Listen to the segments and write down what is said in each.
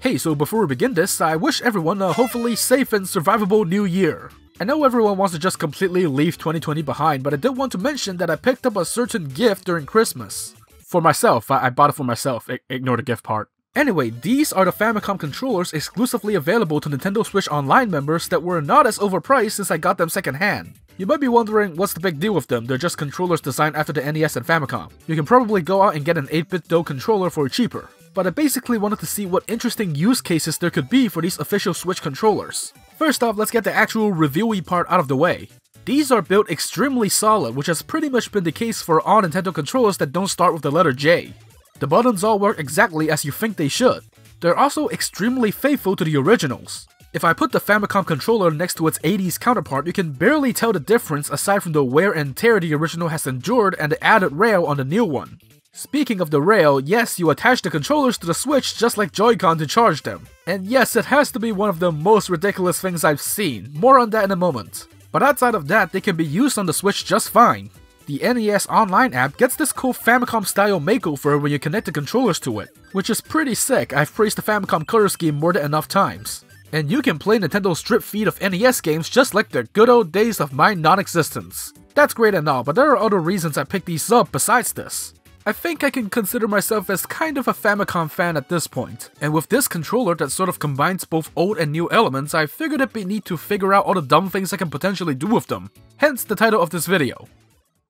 Hey, so before we begin this, I wish everyone a hopefully safe and survivable new year. I know everyone wants to just completely leave 2020 behind, but I did want to mention that I picked up a certain gift during Christmas. For myself, I bought it for myself, ignore the gift part. Anyway, these are the Famicom controllers exclusively available to Nintendo Switch Online members that were not as overpriced since I got them secondhand. You might be wondering what's the big deal with them, they're just controllers designed after the NES and Famicom. You can probably go out and get an 8-bit DOE controller for cheaper. But I basically wanted to see what interesting use cases there could be for these official Switch controllers. First off, let's get the actual reviewy part out of the way. These are built extremely solid, which has pretty much been the case for all Nintendo controllers that don't start with the letter J. The buttons all work exactly as you think they should. They're also extremely faithful to the originals. If I put the Famicom controller next to its 80s counterpart, you can barely tell the difference aside from the wear and tear the original has endured and the added rail on the new one. Speaking of the rail, yes, you attach the controllers to the Switch just like Joy-Con to charge them. And yes, it has to be one of the most ridiculous things I've seen, more on that in a moment. But outside of that, they can be used on the Switch just fine. The NES Online app gets this cool Famicom style makeover when you connect the controllers to it, which is pretty sick. I've praised the Famicom color scheme more than enough times. And you can play Nintendo's strip feed of NES games just like the good old days of my non-existence. That's great and all, but there are other reasons I picked these up besides this. I think I can consider myself as kind of a Famicom fan at this point, and with this controller that sort of combines both old and new elements, I figured it'd be neat to figure out all the dumb things I can potentially do with them, hence the title of this video.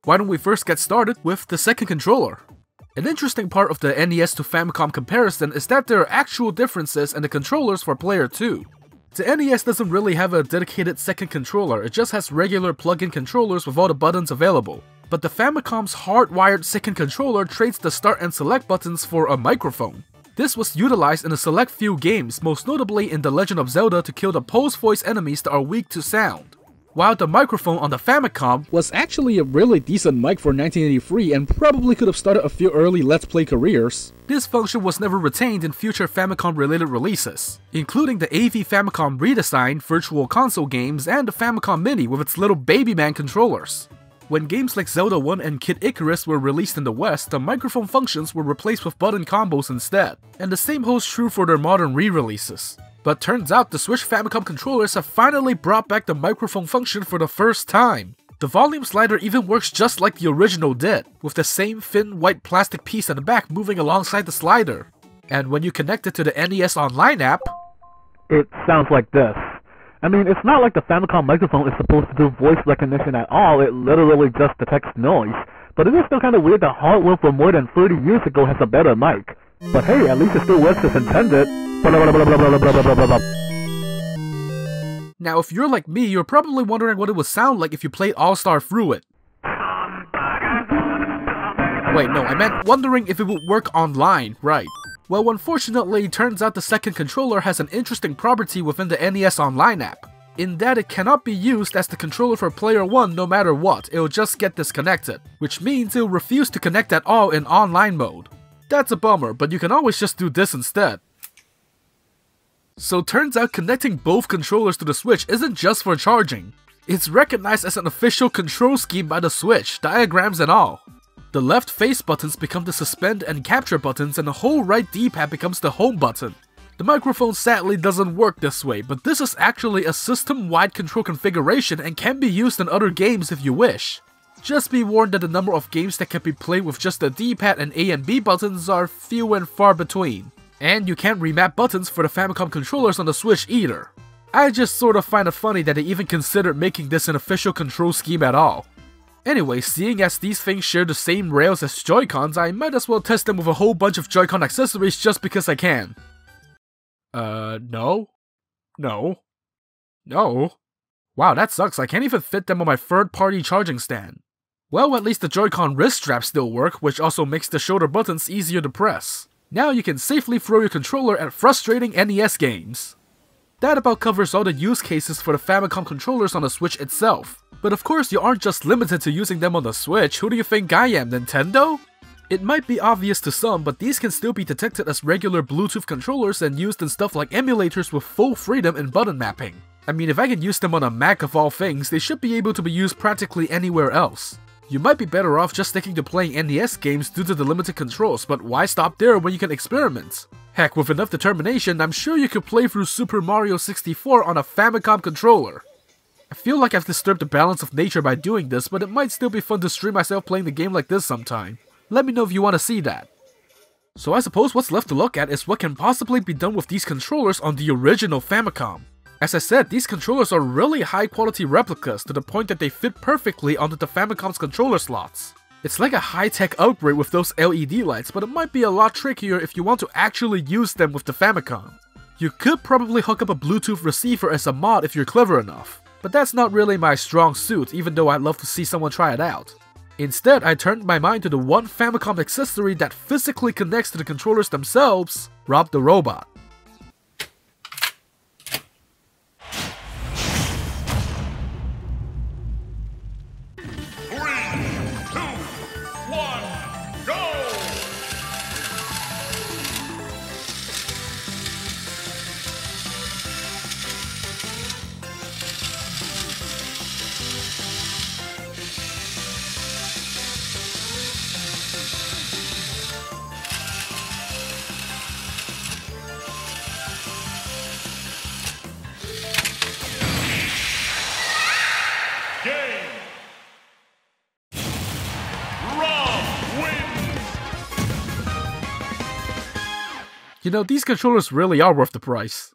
Why don't we first get started with the second controller? An interesting part of the NES to Famicom comparison is that there are actual differences in the controllers for Player 2. The NES doesn't really have a dedicated second controller, it just has regular plug-in controllers with all the buttons available. But the Famicom's hardwired second controller trades the start and select buttons for a microphone. This was utilized in a select few games, most notably in The Legend of Zelda to kill the pulse voice enemies that are weak to sound. While the microphone on the Famicom was actually a really decent mic for 1983 and probably could have started a few early Let's Play careers, this function was never retained in future Famicom related releases, including the AV Famicom redesign, Virtual Console games, and the Famicom Mini with its little baby man controllers. When games like Zelda 1 and Kid Icarus were released in the West, the microphone functions were replaced with button combos instead, and the same holds true for their modern re-releases. But turns out the Switch Famicom controllers have finally brought back the microphone function for the first time. The volume slider even works just like the original did, with the same thin white plastic piece in the back moving alongside the slider. And when you connect it to the NES Online app, it sounds like this. I mean, it's not like the Famicom microphone is supposed to do voice recognition at all, it literally just detects noise. But it is still kind of weird that hardware from more than 30 years ago has a better mic. But hey, at least it still works as intended. Now if you're like me, you're probably wondering what it would sound like if you played All-Star through it. Wait, no, I meant wondering if it would work online, right. Well, unfortunately, it turns out the second controller has an interesting property within the NES Online app, in that it cannot be used as the controller for Player 1 no matter what, it'll just get disconnected, which means it'll refuse to connect at all in online mode. That's a bummer, but you can always just do this instead. So turns out connecting both controllers to the Switch isn't just for charging. It's recognized as an official control scheme by the Switch, diagrams and all. The left face buttons become the suspend and capture buttons and the whole right D-pad becomes the home button. The microphone sadly doesn't work this way, but this is actually a system-wide control configuration and can be used in other games if you wish. Just be warned that the number of games that can be played with just the D-pad and A and B buttons are few and far between. And you can't remap buttons for the Famicom controllers on the Switch either. I just sort of find it funny that they even considered making this an official control scheme at all. Anyway, seeing as these things share the same rails as Joy-Cons, I might as well test them with a whole bunch of Joy-Con accessories just because I can. No. No. No. Wow, that sucks, I can't even fit them on my third-party charging stand. Well, at least the Joy-Con wrist straps still work, which also makes the shoulder buttons easier to press. Now you can safely throw your controller at frustrating NES games. That about covers all the use cases for the Famicom controllers on the Switch itself. But of course you aren't just limited to using them on the Switch, who do you think I am, Nintendo? It might be obvious to some, but these can still be detected as regular Bluetooth controllers and used in stuff like emulators with full freedom in button mapping. I mean, if I can use them on a Mac of all things, they should be able to be used practically anywhere else. You might be better off just sticking to playing NES games due to the limited controls, but why stop there when you can experiment? Heck, with enough determination, I'm sure you could play through Super Mario 64 on a Famicom controller. I feel like I've disturbed the balance of nature by doing this, but it might still be fun to stream myself playing the game like this sometime. Let me know if you want to see that. So I suppose what's left to look at is what can possibly be done with these controllers on the original Famicom. As I said, these controllers are really high quality replicas to the point that they fit perfectly onto the Famicom's controller slots. It's like a high-tech upgrade with those LED lights, but it might be a lot trickier if you want to actually use them with the Famicom. You could probably hook up a Bluetooth receiver as a mod if you're clever enough, but that's not really my strong suit, even though I'd love to see someone try it out. Instead, I turned my mind to the one Famicom accessory that physically connects to the controllers themselves, r.o.b the robot. You know, these controllers really are worth the price.